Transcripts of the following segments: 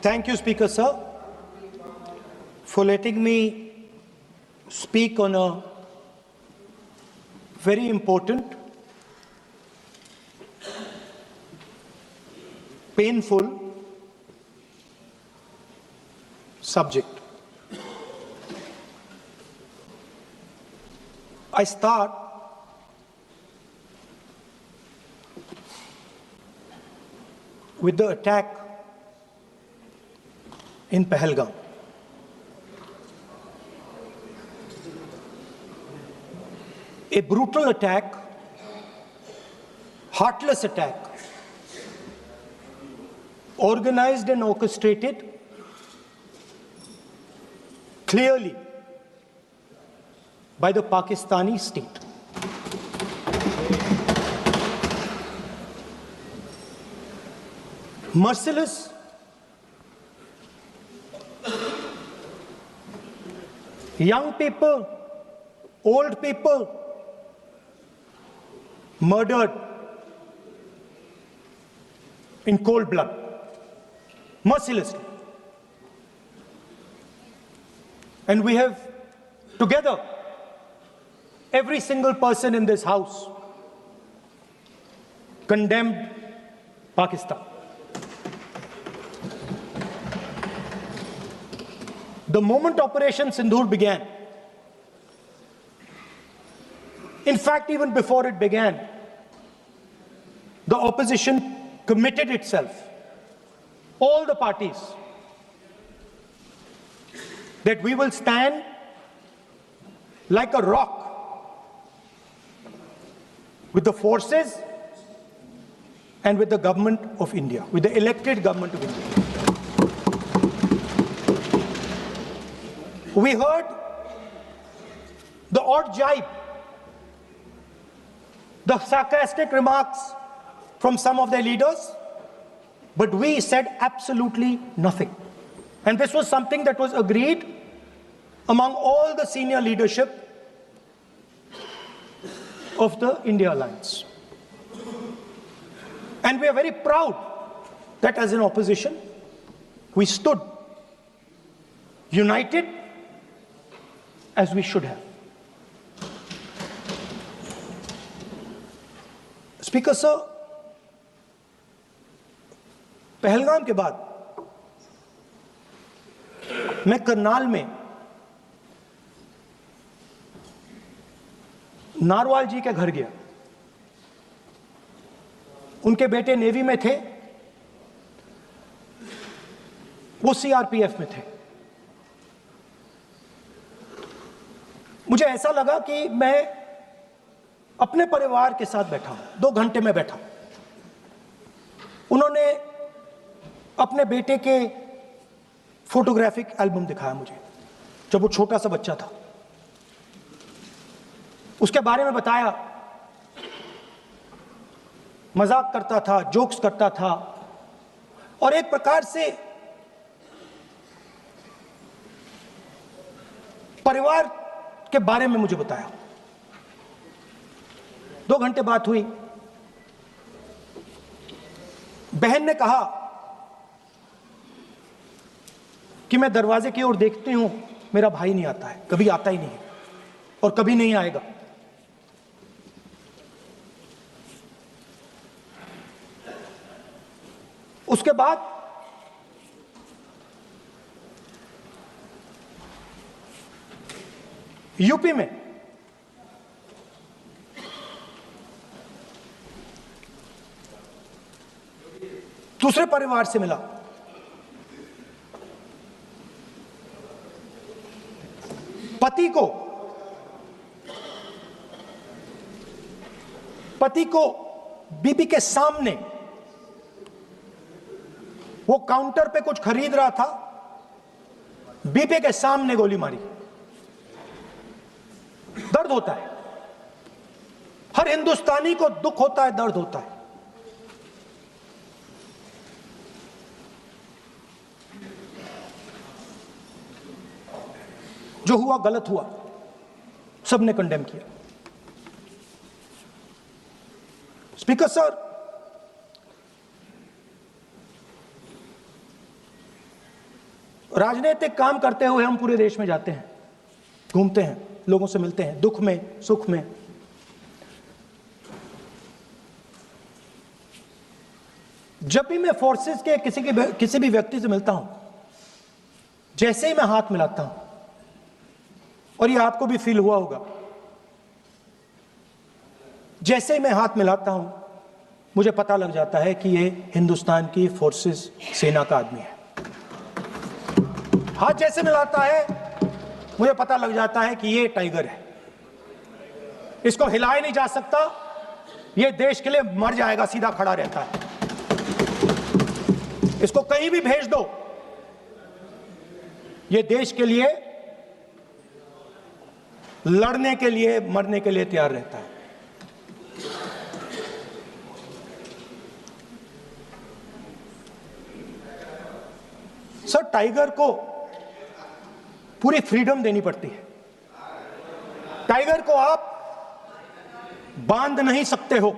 Thank you, Speaker Sir, for letting me speak on a very important, painful subject. I start with the attack in Pahalgam. A brutal attack, heartless attack, organized and orchestrated clearly by the Pakistani state. Merciless, young people, old people murdered in cold blood, mercilessly. And we have together, every single person in this house, condemned Pakistan. The moment Operation Sindoor began, in fact, even before it began, the opposition committed itself, all the parties, that we will stand like a rock with the forces and with the government of India, with the elected government of India. We heard the odd jibe, the sarcastic remarks from some of their leaders, but we said absolutely nothing. And this was something that was agreed among all the senior leadership of the India Alliance. And we are very proud that as an opposition, we stood united as we should have. Speaker Sir, Pahalgam के बाद मैं करनाल में narwhal जी के घर गया। उनके बेटे navy में थे, वो सीआरपीएफ में थे। मुझे ऐसा लगा कि मैं अपने परिवार के साथ बैठा हूं, 2 घंटे में बैठा। उन्होंने अपने बेटे के फोटोग्राफिक एल्बम दिखाया मुझे, जब वो छोटा सा बच्चा था। उसके बारे में बताया, मजाक करता था, जोक्स करता था, और एक प्रकार से परिवार के बारे में मुझे बताया। 2 घंटे बात हुई। बहन ने कहा कि मैं दरवाजे की ओर देखती हूं, मेरा भाई नहीं आता है, कभी आता ही नहीं है और कभी नहीं आएगा। उसके बाद यूपी में दूसरे परिवार से मिला। पति को बीबी के सामने, वो काउंटर पे कुछ खरीद रहा था, बीबी के सामने गोली मारी। दर्द होता है, हर हिंदुस्तानी को दुख होता है, दर्द होता है। जो हुआ गलत हुआ, सबने कंडेम किया। स्पीकर सर, राजनीतिक काम करते हुए हम पूरे देश में जाते हैं, घूमते हैं, लोगों से मिलते हैं, दुख में, सुख में। जब भी मैं फोर्सेस के किसी भी व्यक्ति से मिलता हूं, जैसे ही मैं हाथ मिलाता हूं, और ये आपको भी फील हुआ होगा, जैसे ही मैं हाथ मिलाता हूं मुझे पता लग जाता है कि ये हिंदुस्तान की फोर्सेस सेना का आदमी है। हाथ जैसे मिलाता है मुझे पता लग जाता है कि ये टाइगर है, इसको हिलाया नहीं जा सकता, ये देश के लिए मर जाएगा, सीधा खड़ा रहता है। इसको कहीं भी भेज दो, ये देश के लिए लड़ने के लिए, मरने के लिए तैयार रहता है। सर, टाइगर को पूरी फ्रीडम देनी पड़ती है। टाइगर को आप बांध नहीं सकते हो।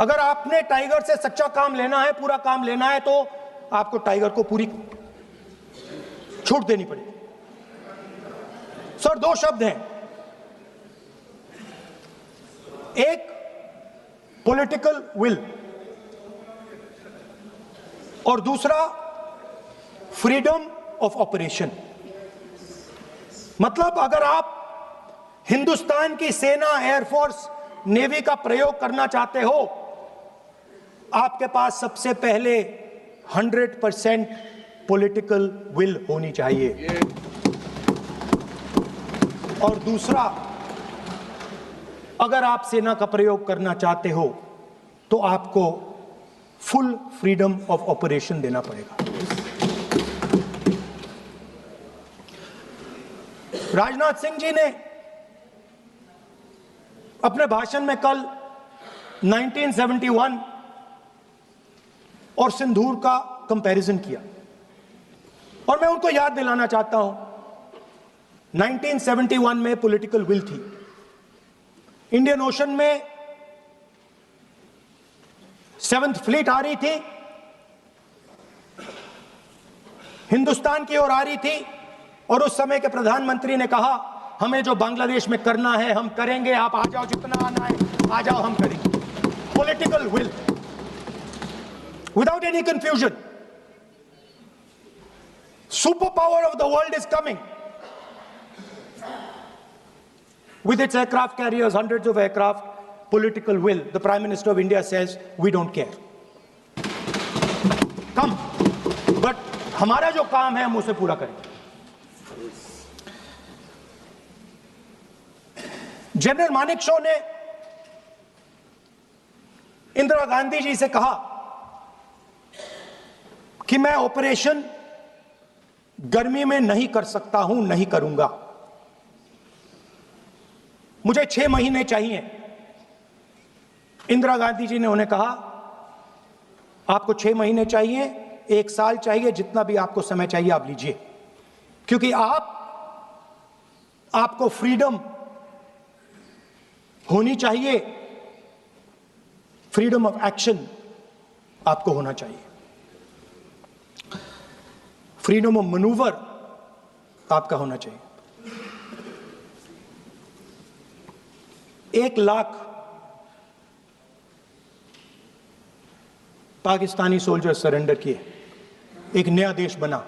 अगर आपने टाइगर से सच्चा काम लेना है, पूरा काम लेना है, तो आपको टाइगर को पूरी छूट देनी पड़ेगी। सर, दो शब्द हैं, एक पॉलिटिकल विल और दूसरा फ्रीडम ऑफ ऑपरेशन। मतलब अगर आप हिंदुस्तान की सेना, एयरफोर्स, नेवी का प्रयोग करना चाहते हो, आपके पास सबसे पहले 100% पॉलिटिकल विल होनी चाहिए, और दूसरा, अगर आप सेना का प्रयोग करना चाहते हो तो आपको फुल फ्रीडम ऑफ ऑपरेशन देना पड़ेगा। राजनाथ सिंह जी ने अपने भाषण में कल 1971 और सिंदूर का कंपैरिजन किया, और मैं उनको याद दिलाना चाहता हूं, 1971 में पॉलिटिकल विल थी। इंडियन ओशन में 7th फ्लीट आ रही थी, हिंदुस्तान की ओर आ रही थी, और उस समय के प्रधानमंत्री ने कहा, हमें जो बांग्लादेश में करना है हम करेंगे, आप आ जाओ, जितना आना है आ जाओ, हम करेंगे। Political will, without any confusion. Super power of the world is coming with its aircraft carriers, hundreds of aircraft, political will. The Prime Minister of India says, we don't care. Come. But हमारा जो काम है हम उसे पूरा करेंगे। General Manekshaw ने इंदिरा गांधी जी से कहा कि मैं ऑपरेशन गर्मी में नहीं कर सकता हूं, नहीं करूंगा, मुझे 6 महीने चाहिए। इंदिरा गांधी जी ने उन्हें कहा, आपको 6 महीने चाहिए, 1 साल चाहिए, जितना भी आपको समय चाहिए आप लीजिए, क्योंकि आपको फ्रीडम होनी चाहिए, फ्रीडम ऑफ एक्शन आपको होना चाहिए, फ्रीडम ऑफ मैनूवर आपका होना चाहिए। 1 लाख पाकिस्तानी सोल्जर सरेंडर किए, एक नया देश बना।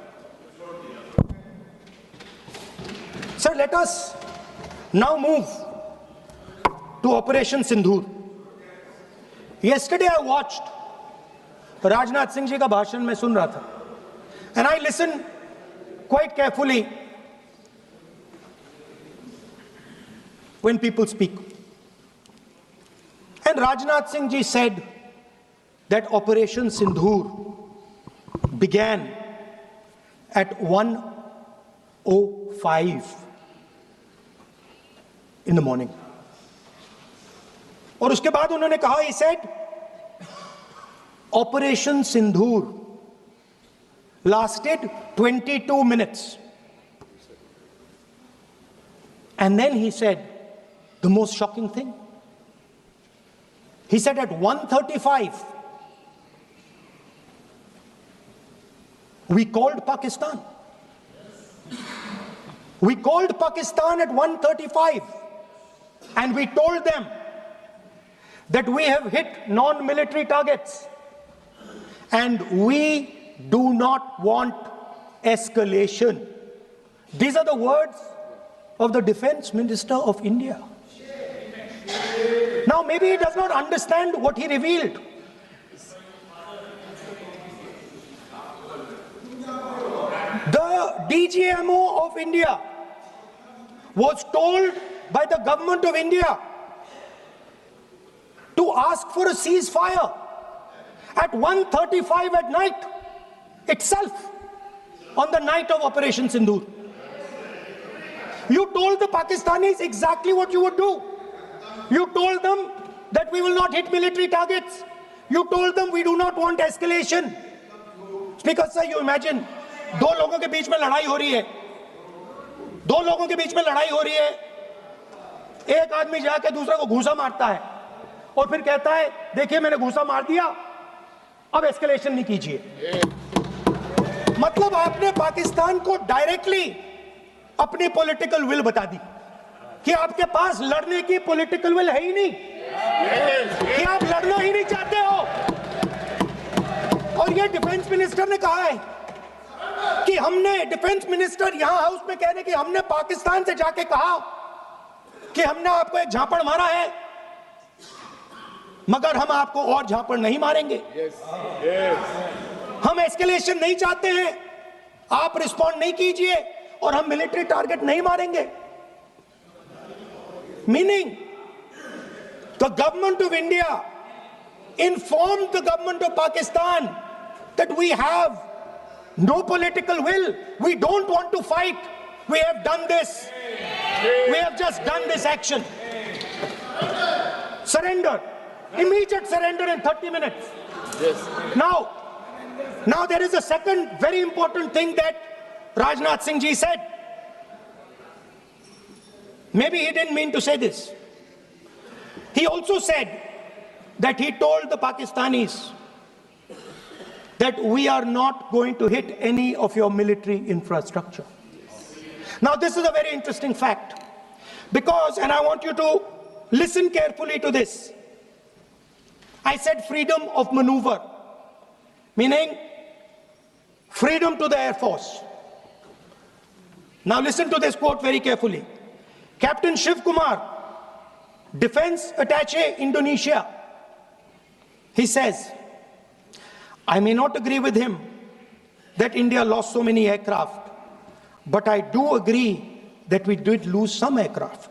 Sir, let us now move to operation Sindoor. Yesterday I watched Rajnath Singh ji का भाषण में सुन रहा था, and I listened quite carefully when people speak. And Rajnath Singh ji said that Operation Sindoor began at 1:05 in the morning. और उसके बाद उन्होंने कहा, he said, Operation Sindoor lasted 22 minutes. And then he said the most shocking thing. He said at 1:35, We called Pakistan. We called Pakistan at 1:35 and we told them that we have hit non-military targets and we do not want escalation. These are the words of the Defense Minister of India. Now, maybe he does not understand what he revealed. The DGMO of India was told by the government of India to ask for a ceasefire at 1:35 at night itself, on the night of Operation Sindoor. You told the Pakistanis exactly what you would do. You told them that we will not hit military targets. You told them we do not want escalation. Speaker sir, you imagine, दो लोगों के बीच में लड़ाई हो रही है, दो लोगों के बीच में लड़ाई हो रही है, एक आदमी जाके दूसरे को घूंसा मारता है और फिर कहता है देखिए मैंने घूंसा मार दिया, अब एस्केलेशन नहीं कीजिए। मतलब आपने पाकिस्तान को डायरेक्टली अपनी पॉलिटिकल विल बता दी कि आपके पास लड़ने की पॉलिटिकल विल है ही नहीं, कि आप लड़ना ही नहीं चाहते हो। और ये डिफेंस मिनिस्टर ने कहा है कि हमने, डिफेंस मिनिस्टर यहां हाउस में कह रहे कि हमने पाकिस्तान से जाके कहा कि हमने आपको एक झापड़ मारा है मगर हम आपको और झापड़ नहीं मारेंगे। हम एस्केलेशन नहीं चाहते हैं, आप रिस्पॉन्ड नहीं कीजिए और हम मिलिट्री टारगेट नहीं मारेंगे। Meaning the government of India informed the government of Pakistan that we have no political will, we don't want to fight, we have done this, we have just done this action. Surrender, immediate surrender in 30 minutes. Yes. Now there is a second very important thing that Rajnath Singh ji said. Maybe he didn't mean to say this. He also said that he told the Pakistanis that we are not going to hit any of your military infrastructure. Now this is a very interesting fact because, and I want you to listen carefully to this, I said freedom of maneuver, meaning freedom to the Air Force. Now listen to this quote very carefully. Captain Shiv Kumar, Defense Attaché, Indonesia, he says, I may not agree with him that India lost so many aircraft, but I do agree that we did lose some aircraft.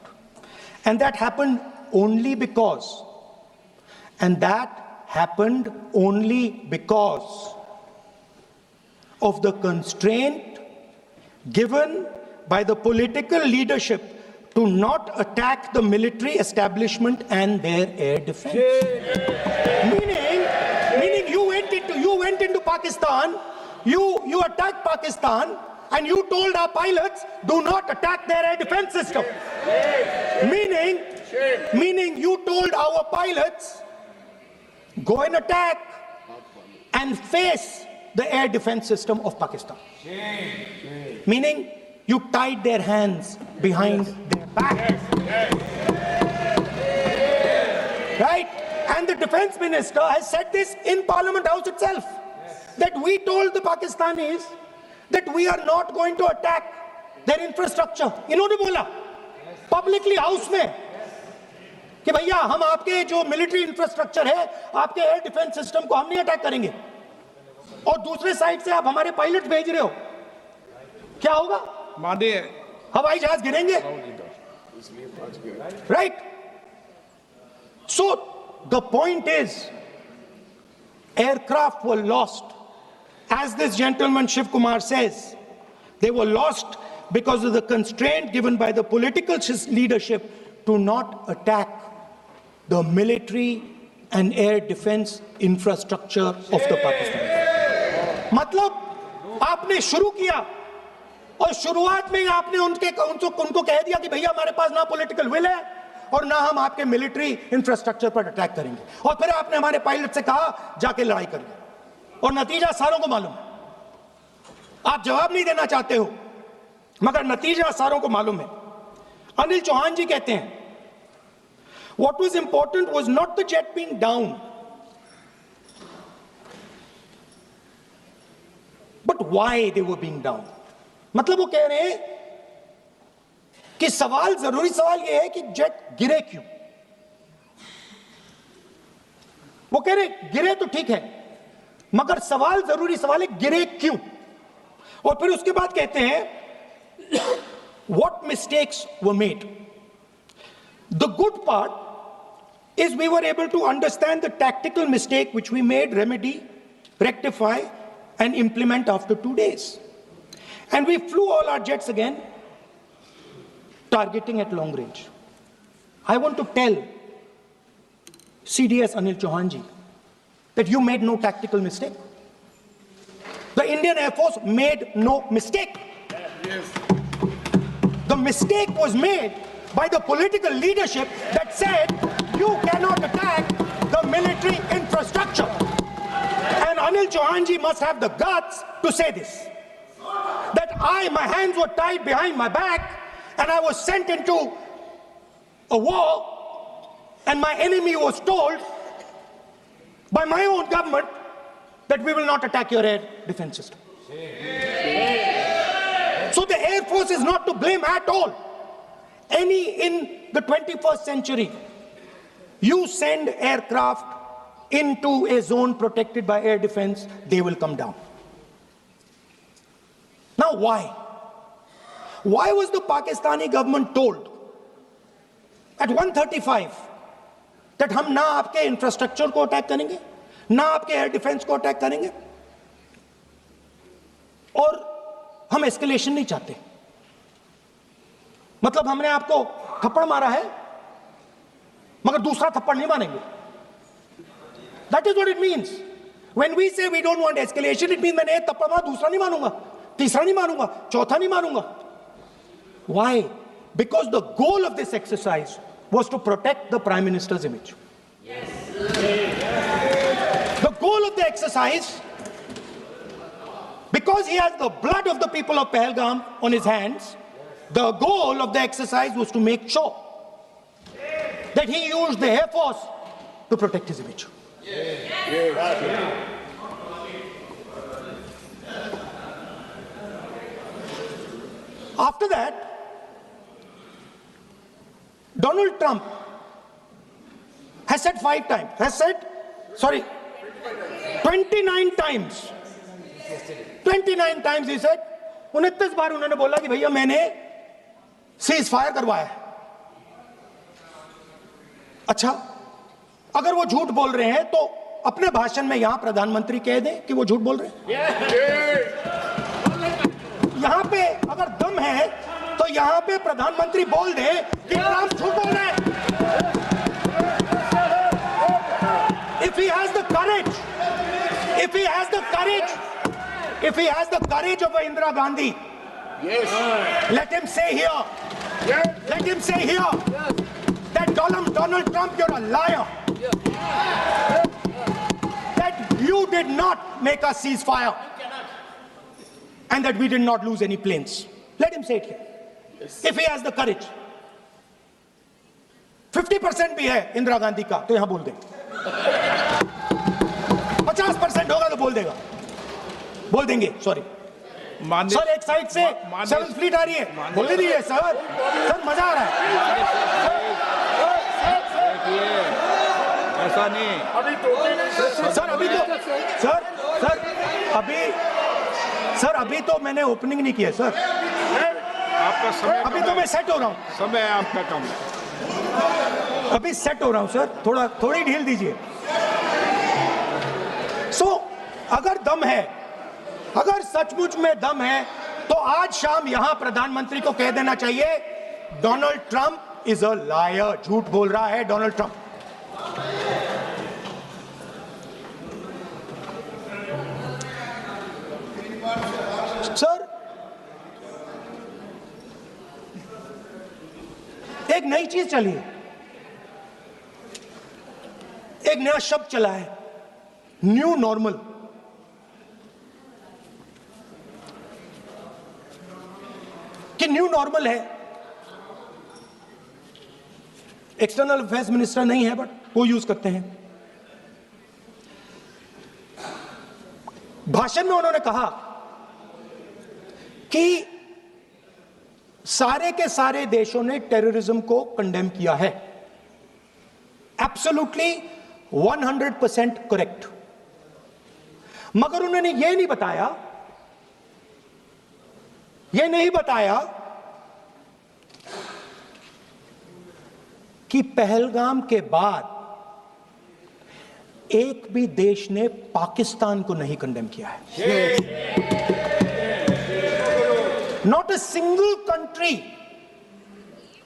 And that happened only because, of the constraint given by the political leadership to not attack the military establishment and their air defense. Meaning you went into Pakistan, you attacked Pakistan, and you told our pilots, do not attack their air defense system. Meaning you told our pilots, go and attack and face the air defense system of Pakistan. Meaning you tied their hands behind their back. Right? And the defense minister has said this in Parliament House itself, that we told the Pakistanis that we are not going to attack their infrastructure. इन्होंने बोला publicly house में कि भैया हम आपके जो military infrastructure है, आपके air defense system को हम नहीं attack करेंगे, और दूसरे साइड से आप हमारे पायलट भेज रहे हो, क्या होगा? हवाई जहाज गिरेंगे, right? So the point is, aircraft were lost. As this gentleman Shiv Kumar says, they were lost because of the constraint given by the political leadership to not attack the military and air defense infrastructure of the Pakistan. मतलब आपने शुरू किया और शुरुआत में ही आपने उनको कह दिया कि भैया हमारे पास ना पॉलिटिकल विल है और ना हम आपके मिलिट्री इंफ्रास्ट्रक्चर पर अटैक करेंगे, और फिर आपने हमारे पायलट से कहा जाके लड़ाई करिए, और नतीजा सारों को मालूम है। आप जवाब नहीं देना चाहते हो, मगर नतीजा सारों को मालूम है। अनिल चौहान जी कहते हैं, what was important was not the jet being down, but why they were being down. मतलब वो कह रहे हैं कि सवाल, जरूरी सवाल ये है कि जेट गिरे क्यों। वो कह रहे गिरे तो ठीक है, मगर सवाल, जरूरी सवाल है गिरे क्यों। और फिर उसके बाद कहते हैं what mistakes were made. The good part is we were able to understand the tactical mistake which we made, remedy, rectify and implement after 2 days. And we flew all our jets again, targeting at long range. I want to tell CDS Anil Chauhan ji that you made no tactical mistake. The Indian Air Force made no mistake. Yes. The mistake was made by the political leadership that said you cannot attack the military infrastructure. And Anil Chauhan ji must have the guts to say this. That my hands were tied behind my back and I was sent into a war and my enemy was told by my own government that we will not attack your air defense system. So the Air Force is not to blame at all. In the 21st century, you send aircraft into a zone protected by air defense, they will come down. Now why? Why was the Pakistani government told at 1:35 that हम ना आपके infrastructure को attack करेंगे, ना आपके air defence को attack करेंगे, और हम एस्केलेशन नहीं चाहते? मतलब हमने आपको थप्पड़ मारा है मगर दूसरा थप्पड़ नहीं मारेंगे. That is what it means. When we say we don't want escalation, it means मैंने एक थप्पड़ मारा, दूसरा नहीं मारूंगा, तीसरा नहीं मारूंगा, चौथा नहीं मारूंगा. Why? Because the goal of this exercise was to protect the Prime Minister's image. Yes. The goal of the exercise, because he has the blood of the people of Pahalgam on his hands, the goal of the exercise was to make sure that he used the Air Force to protect his image. Yes. Yes. After that, Donald Trump has said 29 times. 29 times he said, 29 बार उन्होंने बोला कि भैया मैंने cease fire करवाया है. अच्छा, अगर वो झूठ बोल रहे हैं तो अपने भाषण में यहां प्रधानमंत्री कह दें कि वो झूठ बोल रहे हैं. यहां पे अगर दम है तो यहां पे प्रधानमंत्री बोल दे कि ट्रंप झूठ बोल रहे हैं. If he has the courage, if he has the courage of Indira Gandhi, yes, let him say here, yes, let him say here, yes, that Donald Trump, you're a liar, yes, that you did not make us ceasefire, and that we did not lose any planes. Let him say it here. Yes. If he has the courage. 50% भी है इंदिरा गांधी का तो यहां बोल दे. 50% होगा तो बोल देगा, बोल देंगे. सॉरी सर, एक साइड से 7th फ्लीट आ रही है, बोल दीजिए सर. सर मजा आ रहा है. ऐसा नहीं सर, अभी तो सर अभी तो मैंने ओपनिंग नहीं किया सर. आपका समय, अभी तो मैं सेट हो रहा हूँ. समय आपका कम है. अभी सेट हो रहा हूं सर, थोड़ी ढील दीजिए. अगर दम है, अगर सचमुच में दम है तो आज शाम यहां प्रधानमंत्री को कह देना चाहिए Donald Trump is a liar, झूठ बोल रहा है डोनाल्ड ट्रंप. सर, एक नई चीज चली है, एक नया शब्द चला है, न्यू नॉर्मल. कि न्यू नॉर्मल है, एक्सटर्नल अफेयर्स मिनिस्टर नहीं है बट वो यूज करते हैं। भाषण में उन्होंने कहा कि सारे के सारे देशों ने टेररिज्म को कंडेम किया है। Absolutely 100% correct. मगर उन्होंने यह नहीं बताया कि पहलगाम के बाद एक भी देश ने पाकिस्तान को नहीं कंडेम किया है। Not a single country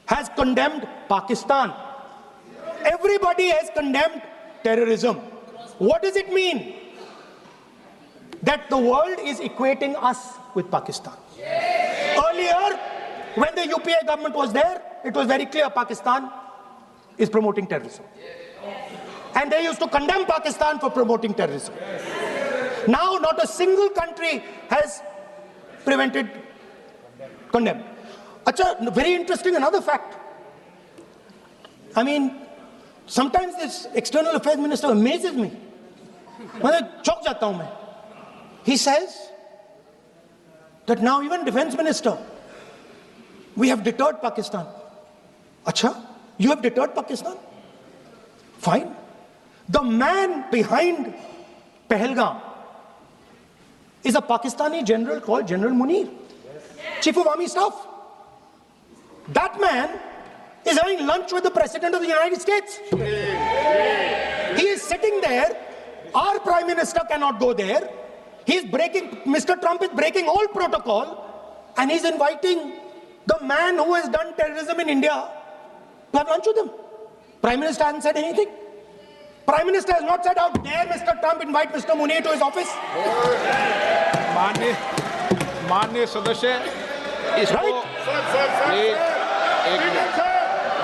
has condemned Pakistan. Everybody has condemned terrorism. What does it mean? That the world is equating us with Pakistan. Earlier, when the UPA government was there, it was very clear Pakistan is promoting terrorism. And they used to condemn Pakistan for promoting terrorism. Now, not a single country has condemned. Acha, very interesting, another fact. I mean, sometimes this external affairs minister amazes me. He says that now even defense minister, we have deterred Pakistan. Acha, you have deterred Pakistan? Fine. The man behind Pahalgam is a Pakistani general called General Munir, Chief of Army Staff. That man is having lunch with the President of the United States. He is sitting there. Our Prime Minister cannot go there. Mr. Trump is breaking all protocol, and he's inviting the man who has done terrorism in India to have lunch with him. Prime Minister hasn't said anything. Prime Minister has not said, how dare Mr. Trump invite Mr. Munir to his office? माननीय सदस्य इसको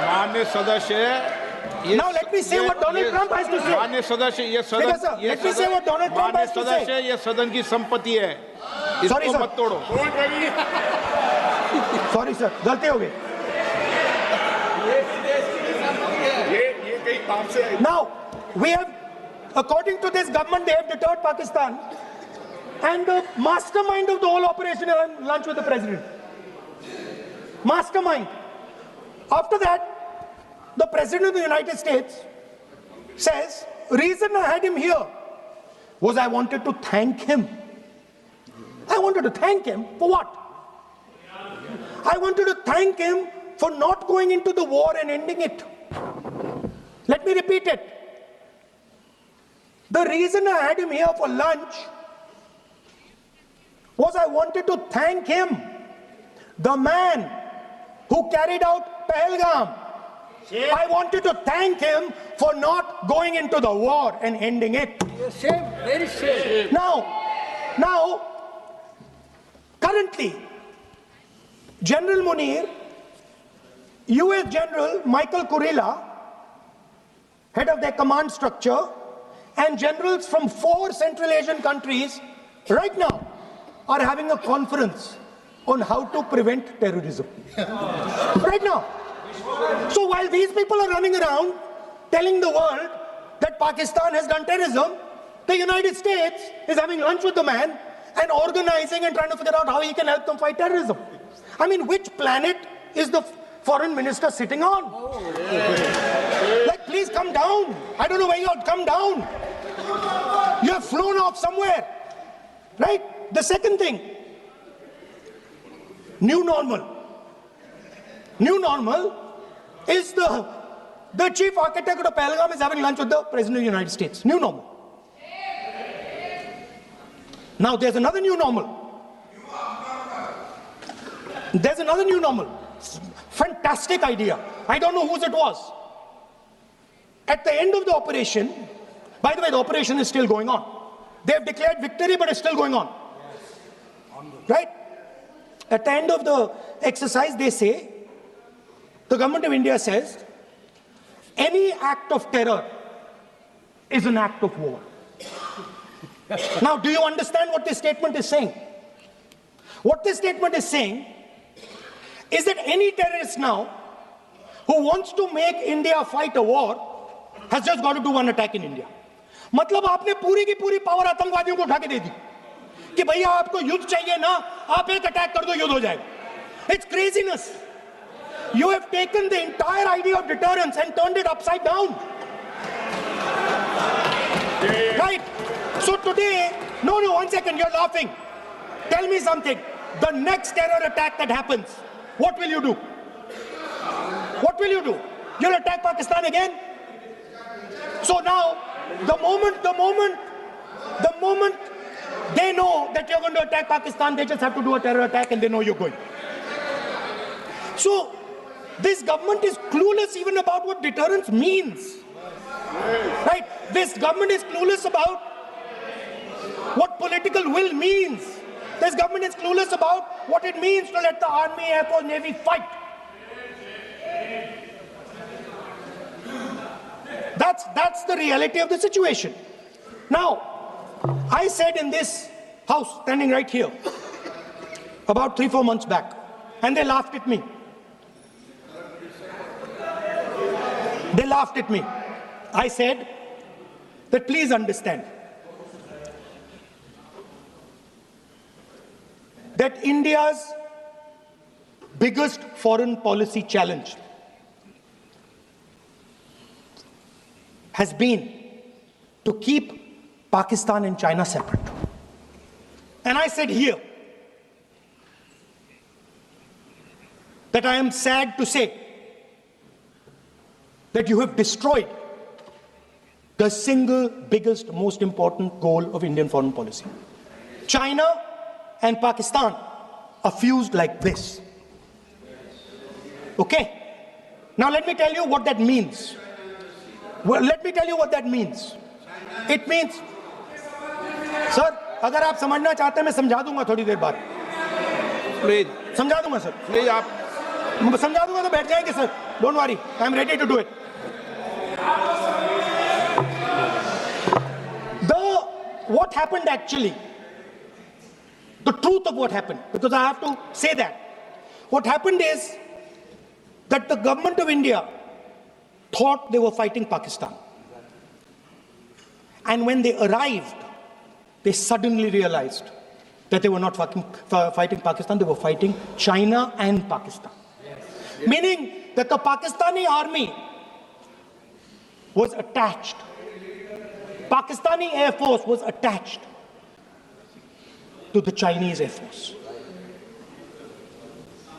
माननीय सदस्य Now let me say what Donald Trump has to say. माननीय सदस्य ये सदन Let me say what Donald Trump has to say. सदस्य ये सदन की संपत्ति है, इसको मत तोड़ो। Sorry sir, गलती हो गई। Now we have, according to this government, they have deterred Pakistan, and the mastermind of the whole operation is on lunch with the president. Mastermind. After that, the President of the United States says, reason I had him here was I wanted to thank him. I wanted to thank him for what? I wanted to thank him for not going into the war and ending it. Let me repeat it. The reason I had him here for lunch was I wanted to thank him, the man who carried out Pahalgam. I wanted to thank him for not going into the war and ending it. Shame, very shame. Now, currently, General Munir, US General Michael Kurilla, head of their command structure, and generals from 4 Central Asian countries right now are having a conference on how to prevent terrorism. Right now. So while these people are running around telling the world that Pakistan has done terrorism, the United States is having lunch with the man and organizing and trying to figure out how he can help them fight terrorism. I mean, which planet is the foreign minister sitting on? Like, please come down. I don't know where you are. Come down. You have flown off somewhere. Right? The second thing, new normal. New normal is the chief architect of Pahalgam is having lunch with the President of the United States. New normal. Now there's another new normal. There's another new normal. Fantastic idea. I don't know whose it was. At the end of the operation, by the way, the operation is still going on. They have declared victory, but it's still going on. Right? At the end of the exercise, they say, the government of India says, any act of terror is an act of war. Now, do you understand what this statement is saying? What this statement is saying is that any terrorist now who wants to make India fight a war has just got to do one attack in India. मतलब आपने पूरी की पूरी power आतंकवादियों को उठा के दे दी कि भैया आपको युद्ध चाहिए ना, आप एक अटैक कर दो, युद्ध हो जाएगा. It's craziness. You have taken the entire idea of deterrence and turned it upside down. Right? So today, no, one second, you're laughing. Tell me something. The next terror attack that happens, what will you do? What will you do? You'll attack Pakistan again? So now, the moment they know that you're going to attack Pakistan, they just have to do a terror attack and they know you're going. So, this government is clueless even about what deterrence means. Right? This government is clueless about what political will means. This government is clueless about what it means to let the Army, Air Force, Navy fight. That's the reality of the situation. Now, I said in this house, standing right here, about 3-4 months back, and they laughed at me. They laughed at me. I said that please understand that India's biggest foreign policy challenge has been to keep Pakistan and China separate. And I said here that I am sad to say that you have destroyed the single biggest, most important goal of Indian foreign policy. China and Pakistan are fused like this. Okay? Now let me tell you what that means. Well, let me tell you what that means. It means, sir, अगर आप समझना चाहते हैं मैं समझा दूंगा थोड़ी देर बाद. Please. समझा दूंगा सर. Please, आप समझा दूंगा तो बैठ जाएंगे sir. Don't worry, I am ready to do it. What happened actually, the truth of what happened, because I have to say that. What happened is that the government of India thought they were fighting Pakistan. And when they arrived, they suddenly realized that they were not fighting Pakistan, they were fighting China and Pakistan. Yes. Meaning that the Pakistani army was attached. Pakistani Air Force was attached to the Chinese Air Force.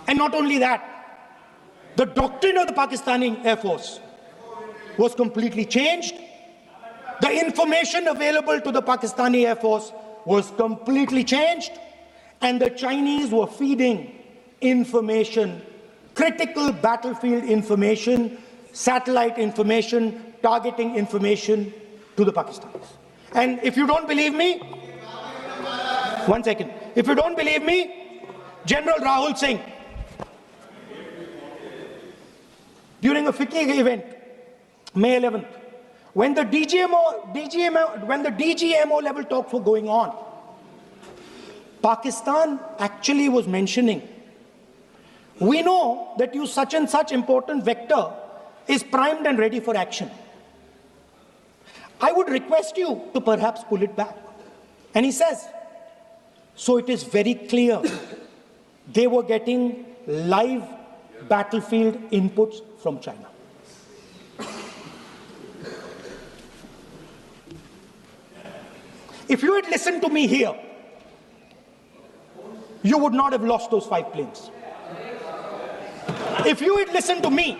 And not only that, the doctrine of the Pakistani Air Force was completely changed. The information available to the Pakistani Air Force was completely changed. And the Chinese were feeding information, critical battlefield information, satellite information, targeting information to the Pakistanis. And if you don't believe me, one second. If you don't believe me, General Rahul Singh, during a FICCI event, May 11th, when the DGMO level talks were going on, Pakistan actually was mentioning, we know that you such and such important vector is primed and ready for action. I would request you to perhaps pull it back. And he says, so it is very clear they were getting live battlefield inputs from China. If you had listened to me here, you would not have lost those 5 planes. If you had listened to me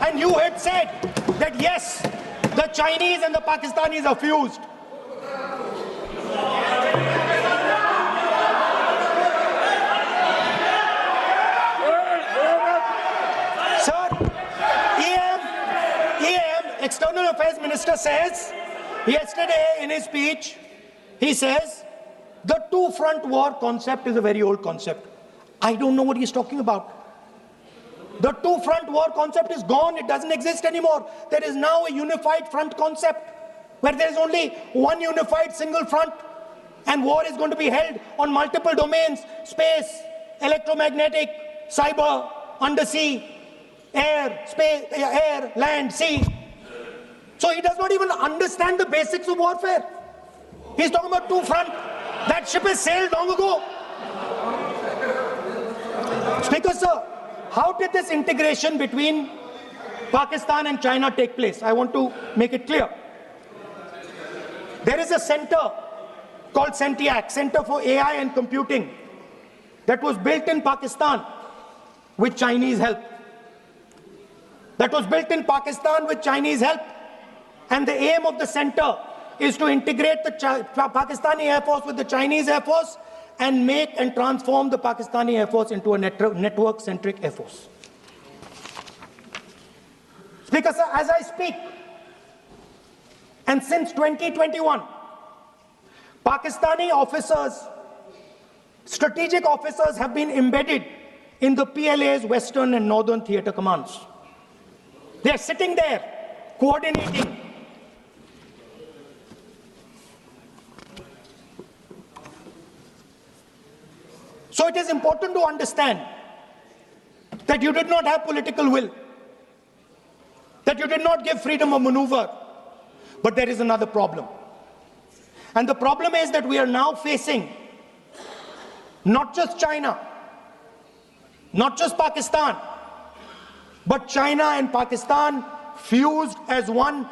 and you had said that yes, the Chinese and the Pakistanis are fused, sir, EM, External Affairs Minister says, yesterday in his speech, he says, the two-front war concept is a very old concept. I don't know what he's talking about. The two-front war concept is gone. It doesn't exist anymore. There is now a unified front concept where there is only one unified single front, and war is going to be held on multiple domains: space, electromagnetic, cyber, undersea, air, space, air, land, sea. So he does not even understand the basics of warfare. He's talking about two front. That ship has sailed long ago. Speaker, sir, how did this integration between Pakistan and China take place? I want to make it clear. There is a center called CENTIAC, Center for AI and Computing, that was built in Pakistan with Chinese help. That was built in Pakistan with Chinese help. And the aim of the center is to integrate the Pakistani Air Force with the Chinese Air Force and make and transform the Pakistani Air Force into a network-centric Air Force. Speaker, sir, as I speak, and since 2021, Pakistani officers, strategic officers have been embedded in the PLA's Western and Northern Theatre Commands. They are sitting there, coordinating. So it is important to understand that you did not have political will, that you did not give freedom of maneuver. But there is another problem. And the problem is that we are now facing not just China, not just Pakistan, but China and Pakistan fused as one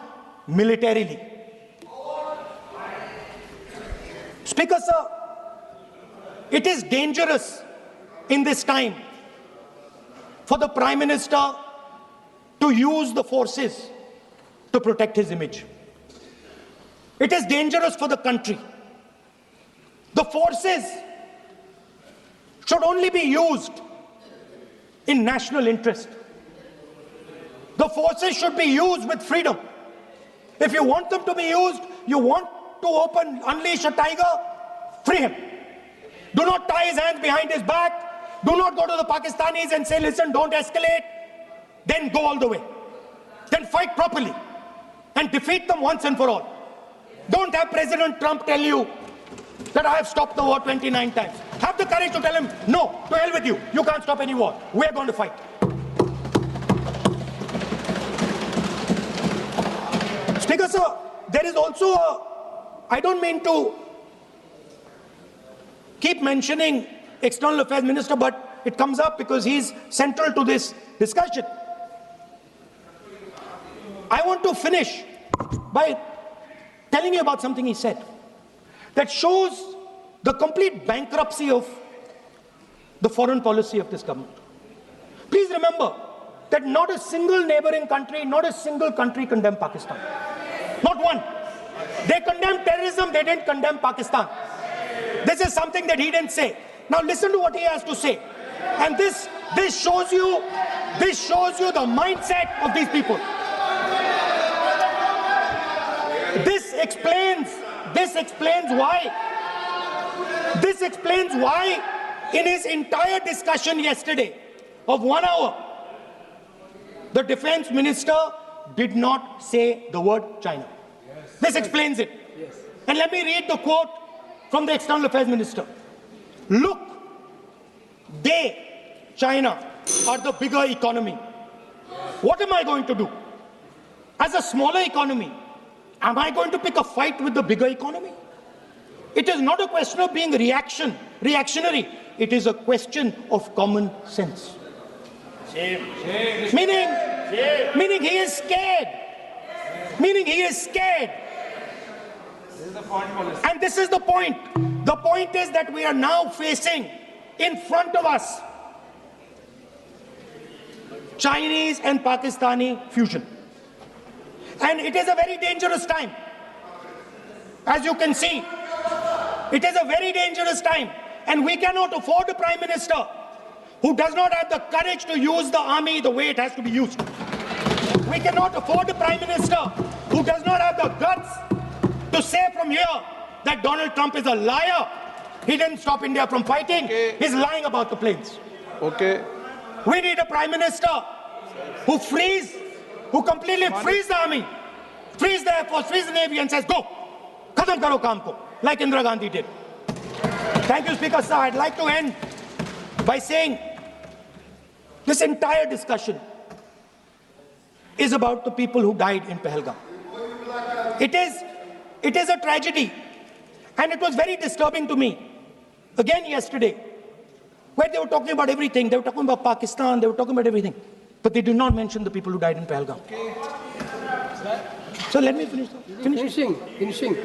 militarily. Speaker, sir, it is dangerous in this time for the Prime Minister to use the forces to protect his image. It is dangerous for the country. The forces should only be used in national interest. The forces should be used with freedom. If you want them to be used, you want to unleash a tiger, free him. Do not tie his hands behind his back. Do not go to the Pakistanis and say, listen, don't escalate. Then go all the way. Then fight properly and defeat them once and for all. Don't have President Trump tell you that I have stopped the war 29 times. Have the courage to tell him, no, to hell with you. You can't stop any war. We're going to fight. Speaker, sir, there is also I don't mean to keep mentioning External Affairs Minister, but it comes up because he's central to this discussion. I want to finish by telling you about something he said that shows the complete bankruptcy of the foreign policy of this government. Please remember that not a single neighboring country, not a single country condemned Pakistan. Not one. They condemned terrorism, they didn't condemn Pakistan. This is something that he didn't say. Now listen to what he has to say. And this shows you the mindset of these people. This explains why in his entire discussion yesterday of 1 hour, the defense minister did not say the word China. Yes. This explains it. Yes. And let me read the quote from the External Affairs Minister. Look, China, are the bigger economy. What am I going to do? As a smaller economy, am I going to pick a fight with the bigger economy? It is not a question of being reactionary. It is a question of common sense. Meaning he is scared. Meaning he is scared. And this is the point. The point is that we are now facing in front of us Chinese and Pakistani fusion. And it is a very dangerous time. As you can see, it is a very dangerous time. And we cannot afford a Prime Minister who does not have the courage to use the army the way it has to be used. We cannot afford a Prime Minister who does not have the guts to say from here that Donald Trump is a liar. He didn't stop India from fighting. Okay. He's lying about the planes. Okay. We need a Prime Minister who completely frees the army, frees the Air Force, frees the Navy and says, go, khatam karo kaam ko, like Indira Gandhi did. Thank you, Speaker, sir. I'd like to end by saying This entire discussion is about the people who died in Pahalgam. It is a tragedy. And it was very disturbing to me, again yesterday, where they were talking about everything. They were talking about Pakistan, they were talking about everything. But they did not mention the people who died in Pahalgam. So let me finish. Finishing.